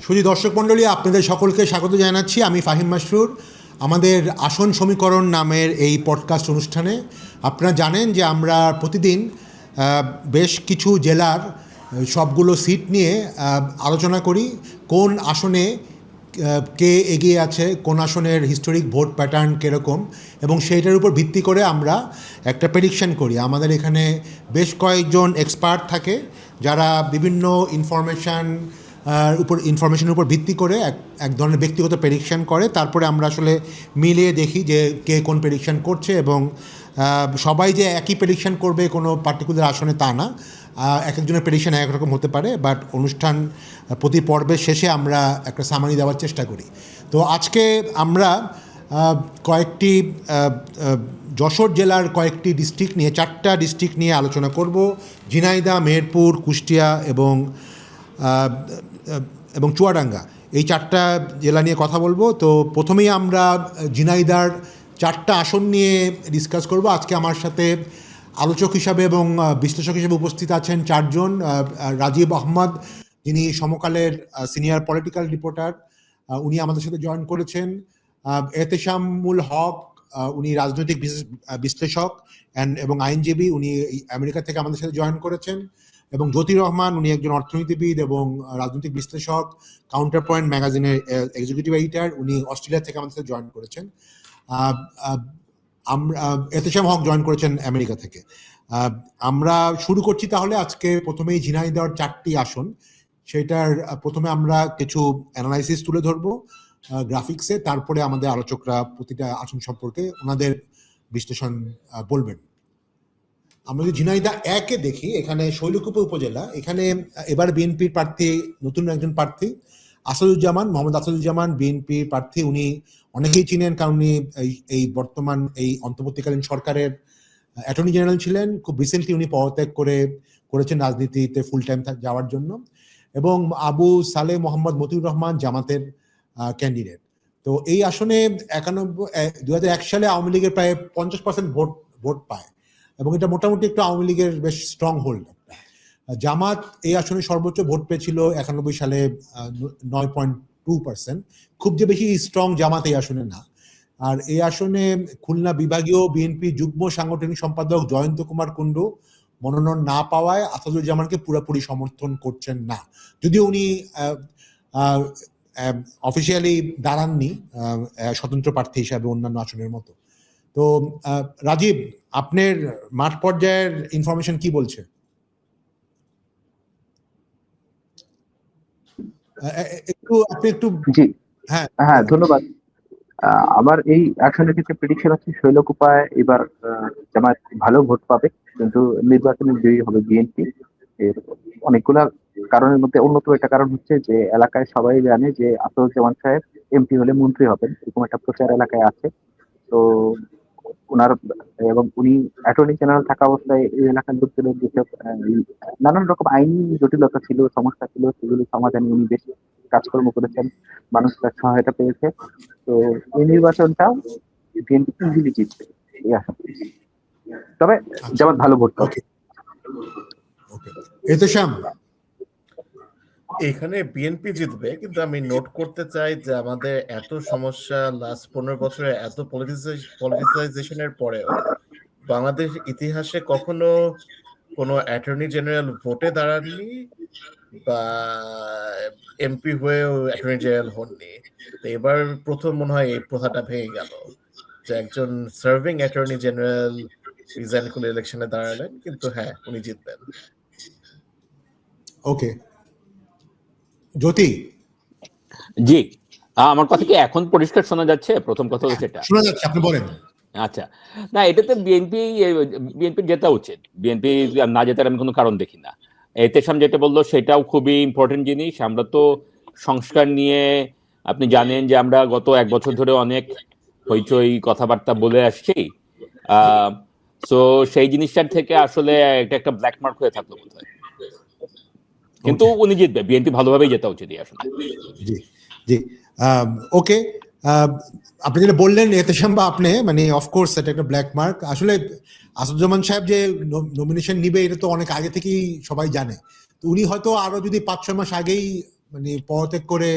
সুধী দর্শক মণ্ডলী, আপনাদের সকলকে স্বাগত জানাচ্ছি। আমি ফাহিম মাসরুর। আমাদের আসন সমীকরণ নামের এই পডকাস্ট অনুষ্ঠানে আপনারা জানেন যে আমরা প্রতিদিন বেশ কিছু জেলার সবগুলো সিট নিয়ে আলোচনা করি। কোন আসনে কে এগিয়ে আছে, কোন আসনের হিস্টোরিক ভোট প্যাটার্ন কীরকম, এবং সেইটার উপর ভিত্তি করে আমরা একটা প্রেডিকশন করি। আমাদের এখানে বেশ কয়েকজন এক্সপার্ট থাকে যারা বিভিন্ন ইনফরমেশনের উপর ভিত্তি করে এক ধরনের ব্যক্তিগত প্রেডিকশন করে। তারপরে আমরা আসলে মিলিয়ে দেখি যে কে কোন প্রেডিকশন করছে, এবং সবাই যে একই প্রেডিকশন করবে কোনো পার্টিকুলার আসনে তা না। এক একজনের প্রেডিকশন এক রকম হতে পারে, বাট অনুষ্ঠান প্রতি পর্বের শেষে আমরা একটা সামারি দেওয়ার চেষ্টা করি। তো আজকে আমরা কয়েকটি যশোর জেলার কয়েকটি ডিস্ট্রিক্ট নিয়ে, 4টা ডিস্ট্রিক্ট নিয়ে আলোচনা করব। ঝিনাইদহ, মেহেরপুর, কুষ্টিয়া এবং চুয়াডাঙ্গা, এই 4টা জেলা নিয়ে কথা বলবো। তো প্রথমেই আমরা ঝিনাইদহর 4টা আসন নিয়ে ডিসকাস করব। আজকে আমার সাথে আলোচক হিসাবে এবং বিশ্লেষক হিসেবে উপস্থিত আছেন 4 জন। রাজীব আহমদ, যিনি সমকালের সিনিয়র পলিটিক্যাল রিপোর্টার, উনি আমাদের সাথে জয়েন করেছেন। এহতেশামুল হক, উনি রাজনৈতিক বিশ্লেষক এবং আইনজীবী, উনি আমেরিকা থেকে আমাদের সাথে জয়েন করেছেন। এবং জ্যোতি রহমান, উনি একজন অর্থনীতিবিদ এবং রাজনৈতিক বিশ্লেষক, কাউন্টার পয়েন্ট ম্যাগাজিনের এক্সিকিউটিভ এডিটর, উনি অস্ট্রেলিয়া থেকে আমাদের সাথে জয়েন করেছেন। এহতেশাম হক জয়েন করেছেন আমেরিকা থেকে। আমরা শুরু করছি তাহলে। আজকে প্রথমেই ঝিনাইদহর 4টি আসন, সেটার প্রথমে আমরা কিছু অ্যানালাইসিস তুলে ধরবো গ্রাফিক্সে, তারপরে আমাদের আলোচকরা প্রতিটা আসন সম্পর্কে ওনাদের বিশ্লেষণ বলবেন। আমরা যদি ঝিনাইদহ 1-এ দেখি, এখানে শৈলকুপা উপজেলা, এখানে এবার বিএনপির প্রার্থী, নতুন একজন প্রার্থী আসাদুজ্জামান, মোহাম্মদ আসাদুজ্জামান বিএনপির প্রার্থী। উনি অনেকেই চিনেন, কারণ উনি এই বর্তমান এই অন্তর্বর্তীকালীন সরকারের অ্যাটর্নি জেনারেল ছিলেন। খুব রিসেন্টলি উনি পদত্যাগ করেছেন রাজনীতিতে ফুল টাইম যাওয়ার জন্য। এবং আবু সালেহ মোহাম্মদ মতিউর রহমান, জামাতের ক্যান্ডিডেট। তো এই আসনে 2001 সালে আওয়ামী লীগের প্রায় 50% ভোট পায়, এবং এটা মোটামুটি একটু আওয়ামী লীগের বেশ স্ট্রং হোল্ড। জামাত এই আসনে সর্বোচ্চ ভোট পেয়েছিল 91 সালে 9.2%। খুব যে বেশি স্ট্রং জামাত এই আসনে না। আর এই আসনে খুলনা বিভাগীয় বিএনপি যুগ্ম সাংগঠনিক সম্পাদক জয়ন্ত কুমার কুণ্ডু মনোনয়ন না পাওয়ায় আসাদুজ্জামানকে পুরোপুরি সমর্থন করছেন না, যদিও উনি অফিসিয়ালি দাঁড়াননি স্বতন্ত্র প্রার্থী হিসাবে অন্যান্য আসনের মতো। তো রাজীব, আপনার মাঠ পর্যায়ের ইনফরমেশন কি বলছে? জি হ্যাঁ, ধন্যবাদ। আমার এই আসনের ক্ষেত্রে প্রেডিকশন হচ্ছে শৈলকুপায় এবার জামায়াত ভালো ভোট পাবে, কিন্তু নির্বাচনে জয়ী হবে বিএনপি। এর অনেকগুলা কারণের মধ্যে অন্যতম একটা কারণ হচ্ছে যে এলাকায় সবাই জানে যে আসাদুজ্জামান সাহেব এমপি হলে মন্ত্রী হবেন, এরকম একটা প্রচার এলাকায় আছে। তো ওনার এবং উনি অ্যাটর্নি জেনারেল থাকা অবস্থায় এই এলাকার লোকদের যেসব নানান রকম আইনি জটিলতা ছিল, সমস্যা ছিল, সেগুলি সমাধানে উনি বেশ কাজকর্ম করেছেন, মানুষ তার সহায়তা পেয়েছে। তো এই নির্বাচনটা বিএনপি ইজিলি জিতবে এই আশা করি, তবে জামাত ভালো ভোট পাবে। এখানে বিএনপি জিতবে, কিন্তু আমি নোট করতে চাই যে আমাদের এত সমস্যা লাস্ট 15 বছরে, এত পলিটিসাইজেশনের পরেও বাংলাদেশ ইতিহাসে কখনো কোনো অ্যাটর্নি জেনারেল ভোটে দাঁড়াননি বা এমপি হয়েও অ্যাটর্নি জেনারেল হননি। তো এবার প্রথম মনে হয় এই প্রথাটা ভেঙে গেল যে একজন সার্ভিং অ্যাটর্নি জেনারেল রিজাইন করে ইলেকশনে দাঁড়ালেন, কিন্তু হ্যাঁ, উনি জিতবেন। ওকে, জ্যোতি। জি, আমার কথা কি এখন পরিষ্কার শোনা যাচ্ছে? প্রথম কথা হচ্ছে এটা শোনা যাচ্ছে, আপনি বলেন। আচ্ছা, না, এটাতে বিএনপির জেতা উচিত। বিএনপি না জেতার আমি কোনো কারণ দেখি না। এহতেশাম যেটা বললো সেটাও খুবই ইম্পর্টেন্ট জিনিস। আমরা তো সংস্কার নিয়ে, আপনি জানেন যে আমরা গত 1 বছর ধরে অনেক হইচই কথাবার্তা বলে আসছি। সো সেই জিনিসটার থেকে আসলে এটা একটা ব্ল্যাক মার্ক হয়ে থাকলো বোধহয়, কিন্তু উনি জিতবে। বিএনপি ভালোভাবেই জেতা উচিত আসলে। জি জি, ওকে। আপনি যেটা বললেন এহতেশাম বা আপনি, মানে অফকোর্স এটা একটা ব্ল্যাক মার্ক। আসলে আসাদুজ্জামান সাহেব যে নমিনেশন নিবে এটা তো অনেক আগে থেকেই সবাই জানে। তো উনি হয়তো আরো যদি 5-6 মাস আগেই মানে পদত্যাগ করে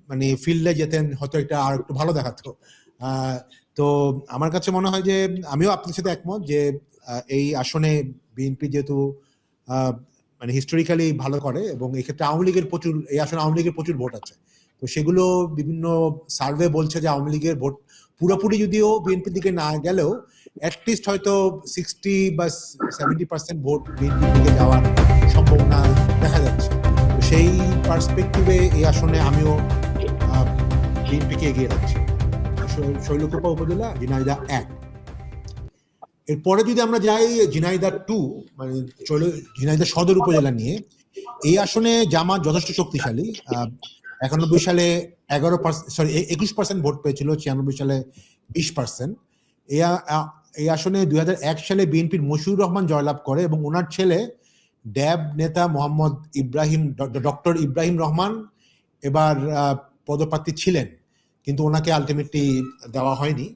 মানে ফিল্ডে যেতেন হয়তো এটা আর একটু ভালো দেখাতো। তো আমার কাছে মনে হয় যে আমিও আপনার সাথে একমত যে এই আসনে বিএনপি যেহেতু মানে হিস্টোরিক্যালি ভালো করে এবং এক্ষেত্রে আওয়ামী লীগের এই আসনে আওয়ামী লীগের প্রচুর ভোট আছে, তো সেগুলো বিভিন্ন সার্ভে বলছে যে আওয়ামী লীগের ভোট পুরোপুরি যদিও বিএনপির দিকে না গেলেও অ্যাটলিস্ট হয়তো 60 বা 70% ভোট বিএনপির দিকে যাওয়ার সম্ভাবনা দেখা যাচ্ছে। তো সেই পার্সপেক্টিভে এই আসনে আমিও বিএনপিকে এগিয়ে রাখছি। শৈলকুপা উপজেলা ঝিনাইদহ 1। এরপরে যদি আমরা যাই ঝিনাইদহ 2 মানে ঝিনাইদহ সদর উপজেলা নিয়ে, এই আসনে জামাত যথেষ্ট শক্তিশালী। 91 সালে 21% ভোট পেয়েছিল, 96 সালে 20%। এই আসনে 2001 সালে বিএনপির মশিউর রহমান জয়লাভ করে এবং ওনার ছেলে ড্যাব নেতা মোহাম্মদ ডক্টর ইব্রাহিম রহমান এবার পদপ্রার্থী ছিলেন, কিন্তু ওনাকে আলটিমেটলি দেওয়া হয়নি।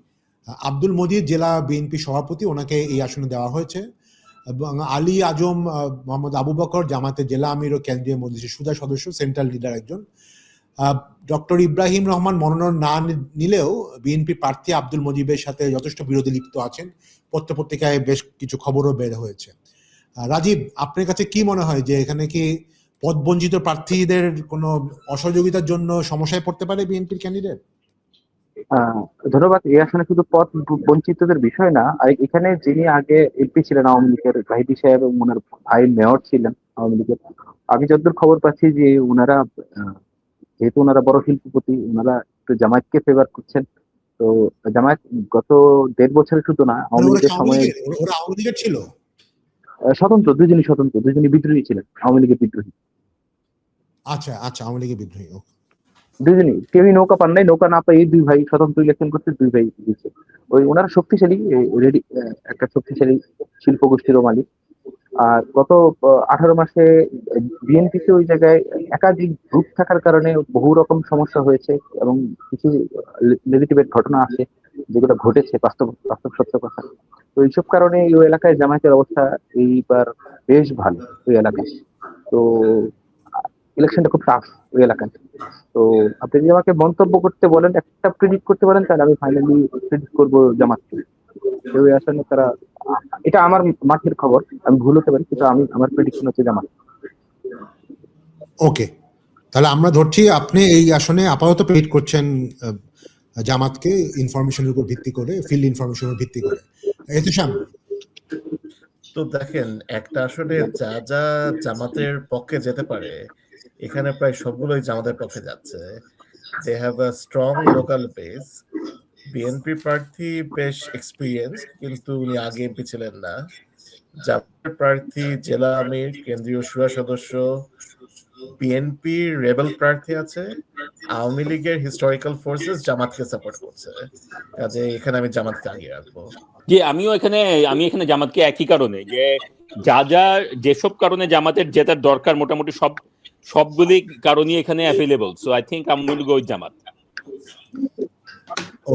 আব্দুল মজিদ জেলা বিএনপি সভাপতি, ওনাকে এই আসনে দেওয়া হয়েছে। এবং আলী আজম মোহাম্মদ আবু বকর জামাতের জেলা আমির ও কেন্দ্রীয় মজলিসের সুদা সদস্য, সেন্ট্রাল লিডার একজন। ডক্টর ইব্রাহিম রহমান মনোনয়ন না নিলেও বিএনপি প্রার্থী আব্দুল মজিবের সাথে যথেষ্ট বিরোধী লিপ্ত আছেন, পত্রপত্রিকায় বেশ কিছু খবরও বের হয়েছে। রাজীব, আপনার কাছে কি মনে হয় যে এখানে কি পদবঞ্চিত প্রার্থীদের কোনো অসহযোগিতার জন্য সমস্যায় পড়তে পারে বিএনপির ক্যান্ডিডেট? ধন্যবাদ। এই আসলে শুধু পদ বঞ্চিতদের বিষয় না, আর এখানে যিনি আগে এমপি ছিলেন আওয়ামী লীগের জাহিদি সাহেব এবং ওনার ভাই মেয়র ছিলেন আওয়ামী লীগের, আমি যতদূর খবর পাচ্ছি যে ওনারা যেহেতু ওনারা বড় শিল্পপতি, ওনারা একটু জামায়াতকে ফেভার করছেন। তো জামায়াত গত 1.5 বছরের শুধু না, আওয়ামী লীগের সময়ে ওরা আওয়ামী লীগের ছিল স্বতন্ত্র, দুজনই বিদ্রোহী ছিলেন, আওয়ামী লীগের বিদ্রোহী। আচ্ছা, আওয়ামী লীগের বিদ্রোহী। দুজনই, কেউই নৌকা পান নাই, নৌকা না পাই এই 2 ভাই স্বতন্ত্র ইলেকশন করতে, 2 ভাই দিচ্ছে। ওনারা শক্তিশালী, রেডি একটা শক্তিশালী শিল্প গোষ্ঠীরও মালিক। আর গত 18 মাসে বিএনপিতে ওই জায়গায় একাধিক গ্রুপ থাকার কারণে বহু রকম সমস্যা হয়েছে এবং কিছু নেগেটিভ ঘটনা আছে যেগুলো ঘটেছে, বাস্তব সত্য কথা। তো এইসব কারণে ওই এলাকায় জামায়াতের অবস্থা এইবার বেশ ভালো ওই এলাকায়। তো ইলেকশনটা খুব টাফ ওই এলাকায়। তো আপনি যদি আমাকে মন্তব্য করতে বলেন, একটা প্রেডিক্ট করতে বলেন, তাহলে আমি ফাইনালি প্রেডিক্ট করবো জামাতকে। ওই আসলে তারা, এটা আমার মাঠের খবর, আমি ভুল হতে পারি, কিন্তু আমার প্রেডিকশন হচ্ছে জামাত। ওকে, তাহলে আমরা ধরছি আপনি এই আসনে আপাতত প্রেডিক্ট করছেন জামাতকে, ইনফরমেশনের উপর ভিত্তি করে, ফিল্ড ইনফরমেশনের ভিত্তি করে। এহতেশাম, তো দেখেন, একটা আসলে যা জামাতের পক্ষে যেতে পারে এখানে প্রায় সবগুলোই জামাতের পক্ষে যাচ্ছে। They have a strong local base. BNP প্রার্থী বেশ এক্সপিরিয়েন্স, কিন্তু উনি আগে এমপি ছিলেন না। জামাতের প্রার্থী জেলা আমির, কেন্দ্রীয় শুরা সদস্য। বিএনপি রেবেল প্রার্থী আছে। আওয়ামী লীগের হিস্টোরিক্যাল ফোর্সেস জামাতকে সাপোর্ট করছে, কাজে এখানে আমি জামাতকে আগে রাখবো। যে আমি এখানে জামাতকে একই কারণে, যে যেসব কারণে জামাতের জেতার দরকার মোটামুটি সবগুলি কারণই এখানে available. So I think I will go with Jamaat.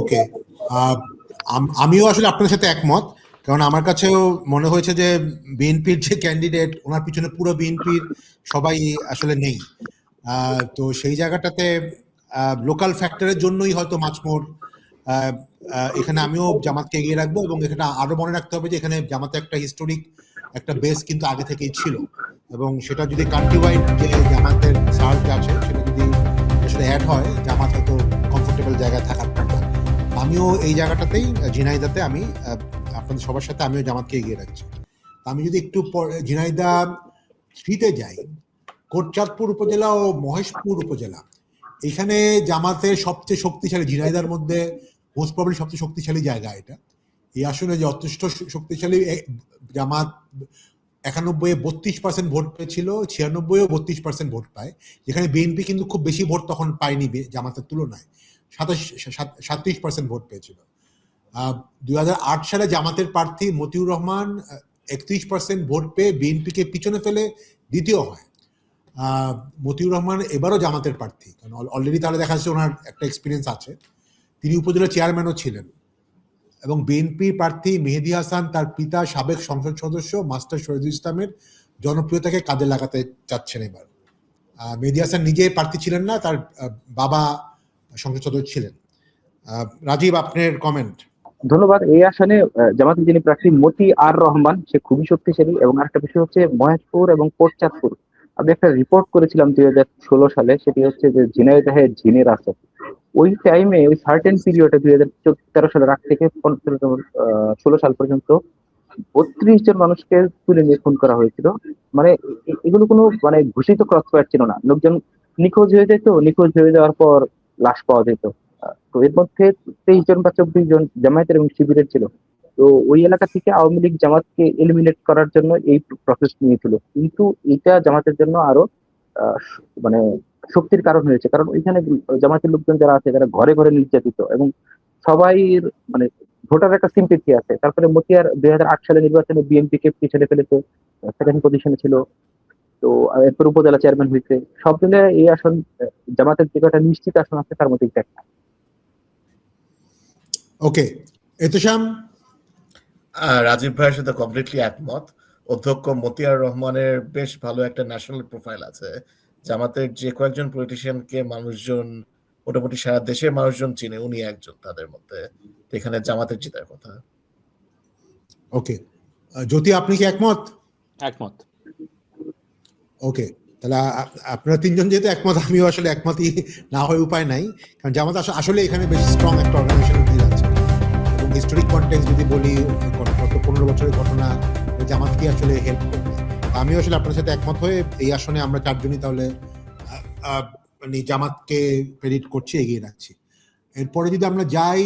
Okay, আমিও আসলে আপনার সাথে একমত, কারণ আমার কাছেও মনে হয়েছে যে বিএনপির যে ক্যান্ডিডেট, ওনার পিছনে পুরো বিএনপির সবাই আসলে নেই। তো সেই জায়গাটাতে লোকাল ফ্যাক্টরের জন্যই হয়তো মাঝমোর এখানে আমিও জামাতকে এগিয়ে রাখবো। এবং এখানে আরো মনে রাখতে হবে যে এখানে জামাতে একটা হিস্টোরিক একটা বেস কিন্তু আগে থেকেই ছিল, এবং সেটা যদি কান্ট্রি ওয়াইড যে জামাতের সার্চ আছে সেটা যদি সেটা অ্যাড হয়, জামাত হয়তো কমফোর্টেবল জায়গায় থাকার কথা। আমিও এই জায়গাটাতেই ঝিনাইদাতে আমি আপনাদের সবার সাথে আমিও জামাতকে এগিয়ে রাখছি। আমি যদি একটু ঝিনাইদহ 3-তে যাই, কোটচাঁদপুর উপজেলা ও মহেশপুর উপজেলা, এখানে জামাতের সবচেয়ে শক্তিশালী, ঝিনাইদহের মধ্যে মোস্ট প্রবাবলি সবচেয়ে শক্তিশালী জায়গা এটা। এই আসনে যথেষ্ট শক্তিশালী জামাত 91-এ 32% ভোট পেয়েছিল, 96-এও 32% ভোট পায়, যেখানে বিএনপি কিন্তু খুব বেশি ভোট তখন পায়নি জামাতের তুলনায়, 37% ভোট পেয়েছিল। 2008 সালে জামাতের প্রার্থী মতিউর রহমান 31% ভোট পেয়ে বিএনপিকে পিছনে ফেলে দ্বিতীয় হয়। মতিউর রহমান এবারও জামাতের প্রার্থী, কারণ অলরেডি তাহলে দেখা যাচ্ছে ওনার একটা এক্সপিরিয়েন্স আছে, তিনি উপজেলা চেয়ারম্যানও ছিলেন। এবং বিএনপি প্রার্থী মেহেদী হাসান তার পিতা সাবেক সংসদ সদস্য মাস্টার শহীদুল ইসলামের জনপ্রিয়তাকে কাজে লাগাতে চাচ্ছেন এবার। মেহেদী হাসান নিজে প্রার্থী ছিলেন না, তার বাবা সংসদ সদস্য ছিলেন। রাজীব, আপনার কমেন্ট। ধন্যবাদ। এই আসনে জামাতের যিনি প্রার্থী মতি আর রহমান, সে খুবই শক্তিশালী। এবং আরেকটা বিষয় হচ্ছে মহেশপুর এবং কোটচাঁদপুর, আমি একটা রিপোর্ট করেছিলাম 2016 সালে, সেটি হচ্ছে যে ঝিনাইদহের ঝিনের আছে ওই টাইমে, ওই সার্টেন পিরিয়ডে 2013 সালের আগ থেকে 16 সাল পর্যন্ত 32 জন মানুষকে তুলে নিয়ে খুন করা হয়েছিল। মানে এগুলো কোনো মানে ঘোষিত ক্রস ফায়ার ছিল না, লোকজন নিখোঁজ হয়ে যেত, নিখোঁজ হয়ে যাওয়ার পর লাশ পাওয়া যেত। তো এর মধ্যে 23 জন বা 24 জন জামায়াতের এবং শিবিরের ছিল। তো ওই এলাকা থেকে আওয়ামী লীগ জামাতকে এলিমিনেট করার জন্য এই প্রসেস নিয়েছিল, কিন্তু এটা জামাতের জন্য আরো মানে শক্তির কারণ হয়েছে, কারণ ওইখানে জামাতের লোকজন যারা আছে তারা ঘরে ঘরে নির্যাতিত এবং সবাই মানে ভোটার একটা সিম্পেথি আছে। তারপরে মতিয়ার 2008 সালে নির্বাচনে বিএনপি কে পিছনে ফেলেছে, সেকেন্ড পজিশনে ছিল। তো এরপর উপজেলা চেয়ারম্যান হয়েছে। সব মিলে এই আসন জামাতের যে কটা নিশ্চিত আসন আছে তার মধ্যে একটা। ওকে, এতেশাম। রাজীব ভাইয়ের সাথে কমপ্লিটলি একমত। অধ্যক্ষ মতিয়ার রহমানের বেশ ভালো একটা ন্যাশনাল প্রোফাইল আছে। জামাতের যে কয়েকজন পলিটিশিয়ানকে মানুষজন, মোটামুটি সারা দেশের মানুষজন চিনে, উনি একজন তাদের মধ্যে। এখানে জামাতের জেতার কথা। ওকে, জ্যোতি, আপনি কি একমত? একমত। ওকে, তাহলে আপনারা তিনজন যেহেতু একমত, আমিও আসলে একমতই না হয়ে উপায় নাই, কারণ জামাত আসলে এখানে বেশ স্ট্রং একটা অর্গানাইজেশন দিয়ে যাচ্ছে। এবং হিস্টোরিক কনটেক্সট যদি বলি, গত 15 বছরের ঘটনা জামাতকে আসলে হেল্প করবে। আমিও আসলে আপনার সাথে একমত হয়ে এই আসনে আমরা চারজনই তাহলে মানে জামাতকে ক্রেডিট করছি, এগিয়ে রাখছি। এরপরে যদি আমরা যাই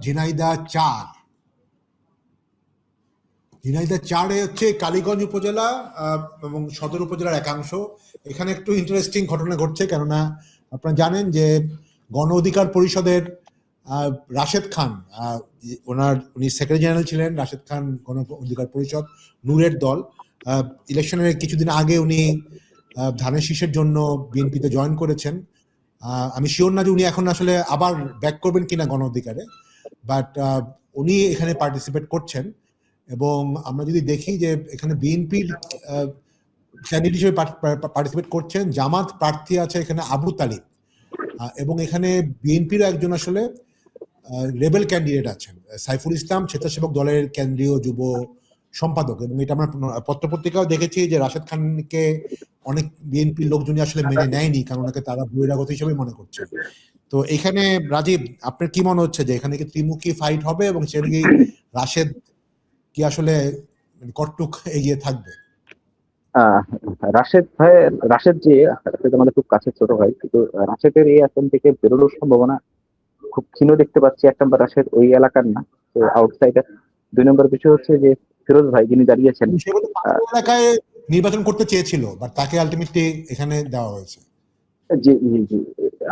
ঝিনাইদহ 4, ঝিনাইদহ 4-এ হচ্ছে কালীগঞ্জ উপজেলা এবং সদর উপজেলার একাংশ। এখানে একটু ইন্টারেস্টিং ঘটনা ঘটছে, কেননা আপনারা জানেন যে গণ অধিকার পরিষদের রাশেদ খান, উনি সেক্রেটারি জেনারেল ছিলেন। রাশেদ খান গণ অধিকার পরিষদ, নূরের দল। ইলেকশনের কিছুদিন আগে উনি ধানের শীষের জন্য বিএনপিতে জয়েন করেছেন। আমি শিওর না যে উনি এখন আসলে আবার ব্যাক করবেন কিনা গণ অধিকারে, বাট উনি এখানে পার্টিসিপেট করছেন। এবং আমরা যদি দেখি যে এখানে বিএনপির ক্যান্ডিডেট হিসেবে পার্টিসিপেট করছেন, জামাত প্রার্থী আছে এখানে আবু তালিব, এবং এখানে বিএনপিরও একজন আসলে রেবেল ক্যান্ডিডেট আছেন, সাইফুল ইসলাম, স্বেচ্ছাসেবক দলের কেন্দ্রীয় যুব সম্পাদক। এবং এটা আমরা পত্রপত্রিকাও দেখেছি যে রাশেদ খানকে অনেক বিএনপির লোকজনই আসলে মেনে নেয়নি, কারণ ওনাকে তারা বহিরাগত হিসেবে মনে করছেন। তো এখানে রাজীব, আপনার কি মনে হচ্ছে যে এখানে কি ত্রিমুখী ফাইট হবে, এবং সেটা কি রাশেদ কি আসলে কটটুক এগিয়ে থাকবে? রাশেদ ভাই, রাশেদ আমাদের খুব কাছের ছোট ভাই, কিন্তু রাশেদের এই আসন থেকে বেরোনোর সম্ভাবনা খুব ক্ষীণ দেখতে পাচ্ছি। 1 নম্বর, রাশেদ ওই এলাকার না, তো আউটসাইডার। 2 নম্বর বিষয় হচ্ছে যে ফিরোজ ভাই যিনি দাঁড়িয়েছেন, এলাকায় নির্বাচন করতে চেয়েছিল, বাট তাকে আলটিমেটলি এখানে দেওয়া হয়েছে।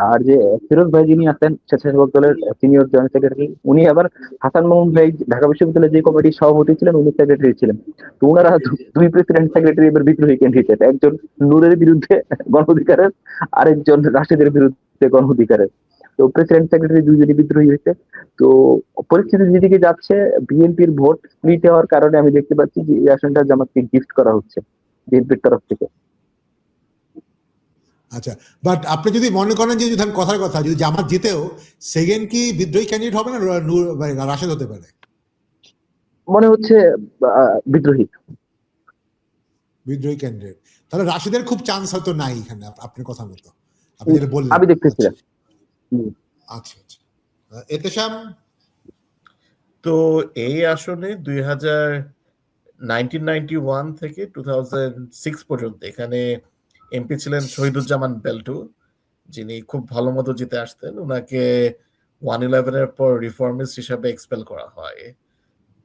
আর যে ফিরোজ ভাই যিনি আছেন স্বেচ্ছাসেবক দলের সিনিয়র জয়েন্ট সেক্রেটারি, উনি আবার হাসান মাহমুদ ভাই ঢাকা বিশ্ববিদ্যালয়ের যে কমিটির সভাপতি ছিলেন, উনি সেক্রেটারি ছিলেন। তো ওনারা দুই প্রেসিডেন্ট সেক্রেটারি এবার বিদ্রোহী ক্যান্ডিডেট, একজন নূরের বিরুদ্ধে গণ অধিকারের, আরেকজন রাশেদের বিরুদ্ধে গণ অধিকারের। তো প্রেসিডেন্ট সেক্রেটারি দুইজনই বিদ্রোহী হয়েছে। তো পরিস্থিতি যেদিকে যাচ্ছে, বিএনপির ভোট স্প্লিট হওয়ার কারণে আমি দেখতে পাচ্ছি যে এই আসনটা জামাতকে গিফট করা হচ্ছে বিএনপির তরফ থেকে। আচ্ছা, বাট আপনি যদি মনে করেন যে কথার কথা, যদি জামাত জিতেও সেকেন্ড কি বিদ্রোহী ক্যান্ডিডেট হবে না রাশেদ হতে পারে? মনে হচ্ছে বিদ্রোহী ক্যান্ডিডেট। তাহলে রাশেদের খুব চান্স হয়তো নাই এখানে, আপনার কথা মতো আপনি যেটা বললেন। আমি দেখতেছিলাম। আচ্ছা আচ্ছা, এতেশাম। তো এই আসনে 1991 থেকে 2006 পর্যন্ত এখানে এমপি ছিলেন শহীদুজ্জামান বেল্টু, যিনি খুব ভালো মতো জিতে আসতেন। ওনাকে 111-এর পর রিফর্মিস্ট হিসাবে এক্সপেল করা হয়।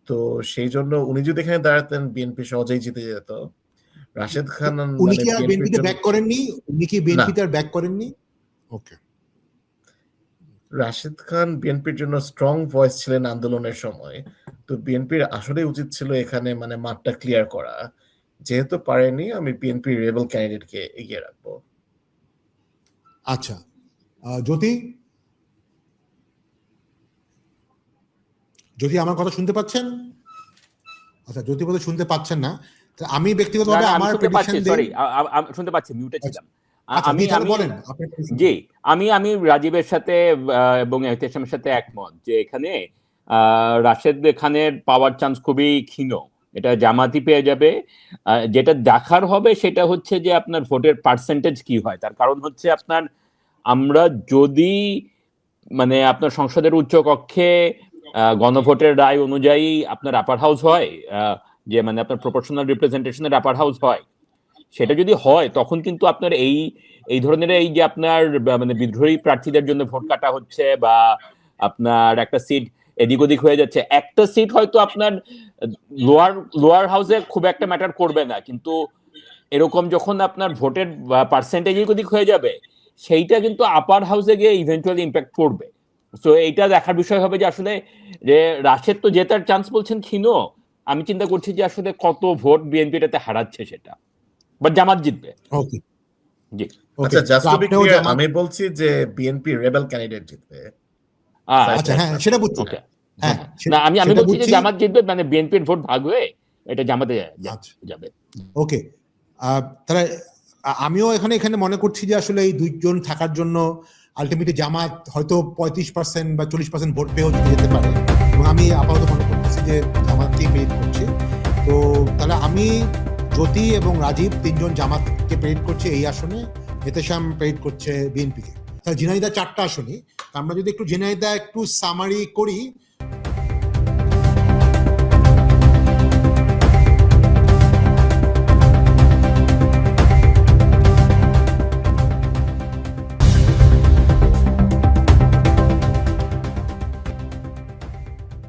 তো সেই জন্য উনি যদি এখানে দাঁড়াতেন, বিএনপি সহজেই জিতে যেত। রাশেদ খান উনি কি আর বিএনপিতে ব্যাক করেননি? ওকে। রাশেদ খান বিএনপির জন্য স্ট্রং ভয়েস ছিলেন আন্দোলনের সময়। তো বিএনপির আসলে উচিত ছিল এখানে মানে মাঠটা ক্লিয়ার করা। যেহেতু পারেনি, আমি বিএনপির রেবেল ক্যান্ডিডেটকে এগিয়ে রাখবো। আচ্ছা, জ্যোতি, আমার কথা শুনতে পাচ্ছেন? আচ্ছা, জ্যোতি বলে শুনতে পাচ্ছেন না। আমি ব্যক্তিগতভাবে আমার প্রেডিকশন দেই। সরি, শুনতে পাচ্ছি, মিউটে ছিলাম। আচ্ছা, আমি তাহলে আমি বলেন আপনার position। জি, আমি রাজীবের সাথে এবং এহতেশামের সাথে একমত যে এখানে রাশেদ খানের পাওয়ার চান্স খুবই ক্ষীণ। এটা জামাতি পেয়ে যাবে। যেটা দেখার হবে সেটা হচ্ছে যে আপনার ভোটের পার্সেন্টেজ কি হয়। তার কারণ হচ্ছে আপনার আমরা যদি মানে আপনার সংসদের উচ্চ কক্ষে গণভোটের রায় অনুযায়ী আপনার আপার হাউস হয়, যে মানে আপনার প্রপোর্শনাল রিপ্রেজেন্টেশনের আপার হাউস হয়, সেটা যদি হয় তখন কিন্তু আপনার এই ধরনের এই যে আপনার মানে বিদ্রোহী প্রার্থীদের জন্য ভোট কাটা হচ্ছে বা আপনার একটা সিট এদিক ওদিক হয়ে যাচ্ছে, একটা সিট হয়তো আপনার লোয়ার হাউসে খুব একটা ম্যাটার করবে না, কিন্তু এরকম যখন আপনার ভোটের পার্সেন্টেজ এদিক ওদিক হয়ে যাবে সেইটা কিন্তু আপার হাউসে গিয়ে ইভেন্টুয়ালি ইম্প্যাক্ট করবে। তো এইটা দেখার বিষয় হবে যে আসলে যে রাশেদ তো জেতার চান্স বলছেন ক্ষীণ, আমি চিন্তা করছি যে আসলে কত ভোট বিএনপিটাতে হারাচ্ছে সেটা, বাট জামাত জিতবে। ওকে জি, আচ্ছা, জাস্ট টু বি আপনিও ক্লিয়ার, জামাত, আমি বলছি যে বিএনপি রেবেল ক্যান্ডিডেট জিতবে। আচ্ছা হ্যাঁ সেটা বুঝছি, ওকে। হ্যাঁ না আমি সেটা বলছি যে বুঝছি। জামাত জিতবে, মানে বিএনপির ভোট ভাগ হয়ে এটা জামাতে আচ্ছা যাবে। ওকে, তাহলে আমিও এখানে মনে করছি যে আসলে এই দুইজন থাকার জন্য আলটিমেটলি জামাত হয়তো 35% বা 40% ভোট পেয়েও যেতে পারে, এবং আমি আপাতত মনে করতেছি যে জামাতকেই প্রেরিত করছি। তো তাহলে আমি জ্যোতি এবং রাজীব তিনজন জামাতকে প্রেরিত করছে এই আসনে, এতেশাম প্রেরিত করছে বিএনপিকে। তাহলে ঝিনাইদহ 4টা আসনে। আমরা যদি একটু ঝিনাইদহ একটু সামারি করি,